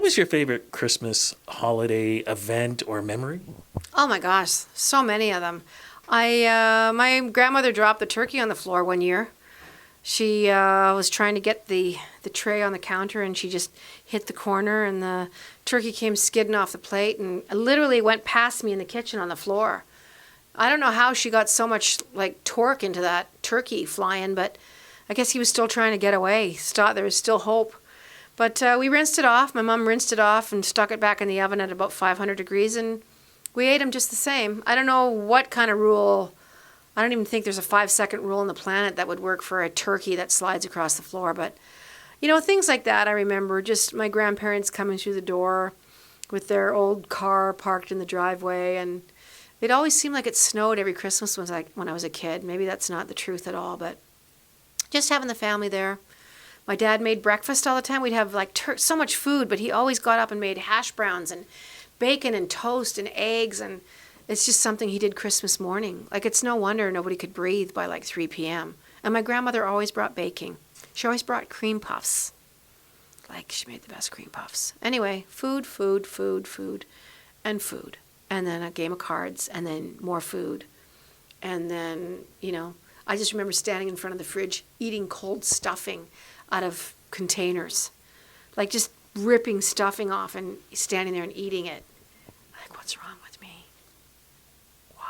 What was your favorite Christmas holiday event or memory? Oh my gosh, so many of them. My grandmother dropped the turkey on the floor one year. She was trying to get the tray on the counter, and she just hit the corner, and the turkey came skidding off the plate and literally went past me in the kitchen on the floor. I don't know how she got so much like torque into that turkey flying, but I guess he was still trying to get away. There was still hope. But we rinsed it off. My mom rinsed it off and stuck it back in the oven at about 500 degrees, and we ate them just the same. I don't know what kind of rule. I don't even think there's a 5-second rule on the planet that would work for a turkey that slides across the floor. But, things like that I remember. Just my grandparents coming through the door with their old car parked in the driveway. And it always seemed like it snowed every Christmas when I was a kid. Maybe that's not the truth at all, but just having the family there. My dad made breakfast all the time. We'd have so much food, but he always got up and made hash browns and bacon and toast and eggs, and it's just something he did Christmas morning. It's no wonder nobody could breathe by 3 p.m. And my grandmother always brought baking. She always brought cream puffs. She made the best cream puffs. Anyway, food, and food. And then a game of cards, and then more food. And then, I just remember standing in front of the fridge eating cold stuffing out of containers. Just ripping stuffing off and standing there and eating it. What's wrong with me? Why?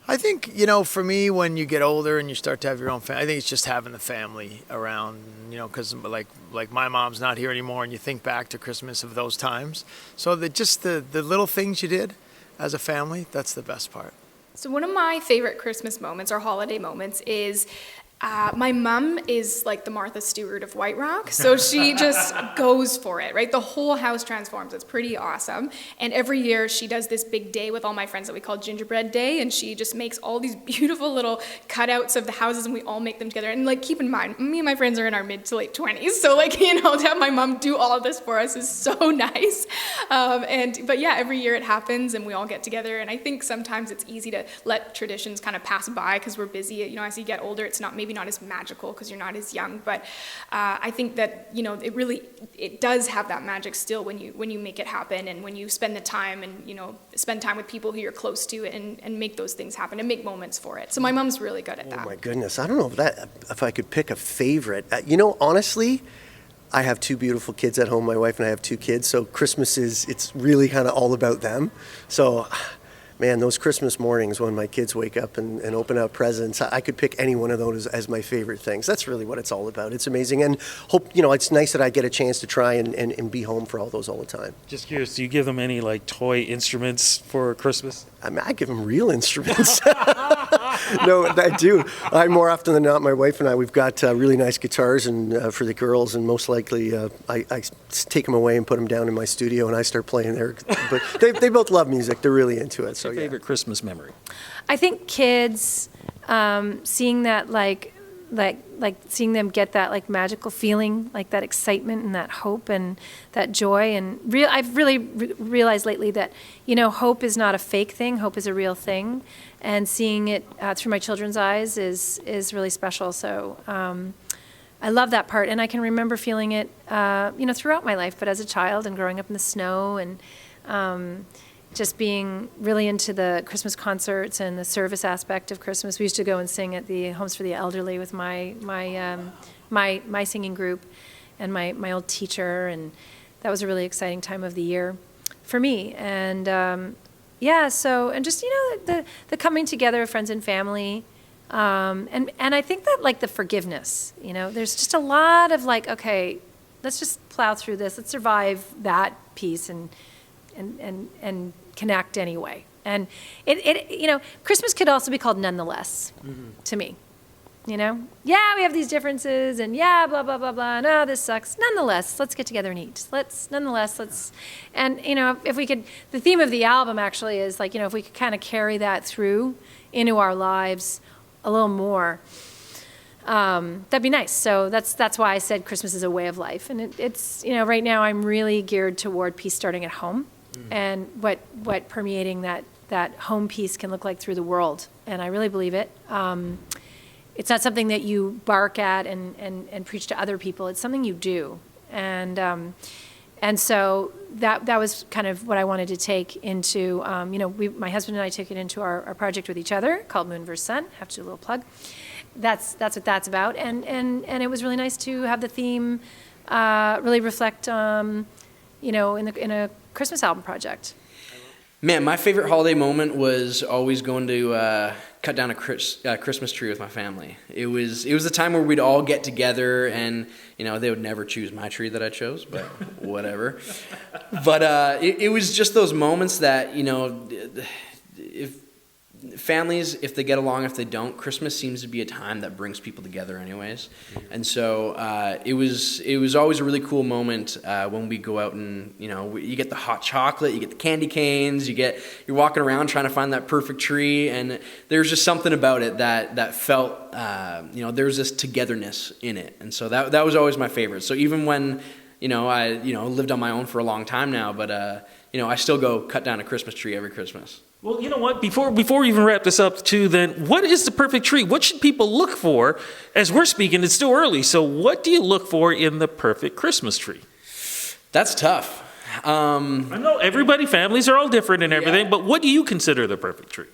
I think, for me, when you get older and you start to have your own family, I think it's just having the family around, because like my mom's not here anymore, and you think back to Christmas of those times. So the little things you did as a family, that's the best part. So one of my favorite Christmas moments or holiday moments is my mom is like the Martha Stewart of White Rock, so she just goes for it, right? The whole house transforms. It's pretty awesome. And every year she does this big day with all my friends that we call Gingerbread Day, and she just makes all these beautiful little cutouts of the houses, and we all make them together. And keep in mind, me and my friends are in our mid to late 20s, so to have my mom do all of this for us is so nice. But yeah, every year it happens, and we all get together. And I think sometimes it's easy to let traditions kind of pass by because we're busy. As you get older, it's maybe not as magical because you're not as young, but I think that it does have that magic still when you make it happen, and when you spend the time and spend time with people who you're close to and make those things happen and make moments for it. So my mom's really good at that. Oh my goodness, I don't know if I could pick a favorite. Honestly, I have 2 beautiful kids at home. My wife and I have 2 kids, so Christmas it's really kind of all about them. So man, those Christmas mornings when my kids wake up and open up presents, I could pick any one of those as my favorite things. That's really what it's all about. It's amazing. And hope, it's nice that I get a chance to try and be home for all those all the time. Just curious, do you give them any toy instruments for Christmas? I give them real instruments. No, I do. More often than not, my wife and I, we've got really nice guitars and for the girls, and most likely I take them away and put them down in my studio and I start playing there. But they both love music. They're really into it. What's your favorite Christmas memory? I think kids, seeing that seeing them get that magical feeling, that excitement and that hope and that joy. And I've really realized lately that, hope is not a fake thing. Hope is a real thing. And seeing it through my children's eyes is really special. So I love that part. And I can remember feeling it, throughout my life, but as a child and growing up in the snow and just being really into the Christmas concerts and the service aspect of Christmas. We used to go and sing at the Homes for the Elderly with my singing group and my old teacher, and that was a really exciting time of the year for me. And just the coming together of friends and family, and I think that the forgiveness. There's just a lot of okay, let's just plow through this. Let's survive that piece and connect anyway. And it Christmas could also be called Nonetheless to me. Yeah, we have these differences and yeah, blah, blah, blah, blah. No, this sucks. Nonetheless, let's get together and eat. And if we could, the theme of the album actually is if we could kind of carry that through into our lives a little more, that'd be nice. So that's why I said Christmas is a way of life. And it's right now I'm really geared toward peace starting at home. And what permeating that home peace can look like through the world. And I really believe it. It's not something that you bark at and preach to other people. It's something you do. And And so that was kind of what I wanted to take into, my husband and I took it into our project with each other called Moon vs. Sun. Have to do a little plug. That's what that's about. And it was really nice to have the theme really reflect, in a Christmas album project. Man, my favorite holiday moment was always going to cut down a Christmas tree with my family. It was the time where we'd all get together, and they would never choose my tree that I chose, but whatever. But it was just those moments that if families, if they get along, if they don't, Christmas seems to be a time that brings people together anyways. And so it was always a really cool moment when we go out and, you get the hot chocolate, you get the candy canes, you're walking around trying to find that perfect tree. And there's just something about it that felt, there's this togetherness in it. And so that was always my favorite. So even when, I, lived on my own for a long time now, but, I still go cut down a Christmas tree every Christmas. Well, you know what? Before we even wrap this up, too, then what is the perfect tree? What should people look for? As we're speaking, it's still early. So what do you look for in the perfect Christmas tree? That's tough. I know families are all different and everything, but what do you consider the perfect tree?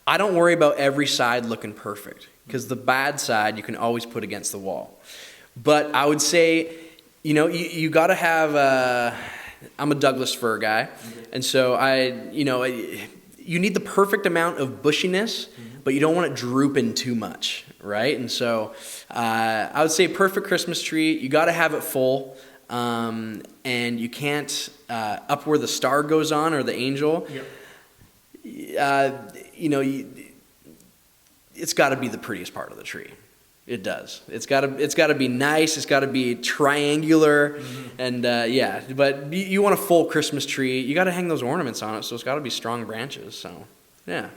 I don't worry about every side looking perfect, because the bad side you can always put against the wall. But I would say, you got to have. I'm a Douglas fir guy, and so you need the perfect amount of bushiness, but you don't want it drooping too much, right? And so I would say perfect Christmas tree, you got to have it full, and you can't up where the star goes on or the angel. Yep. It's got to be the prettiest part of the tree. It does. It's got to be nice. It's got to be triangular, and But you want a full Christmas tree. You got to hang those ornaments on it, so it's got to be strong branches. So, yeah.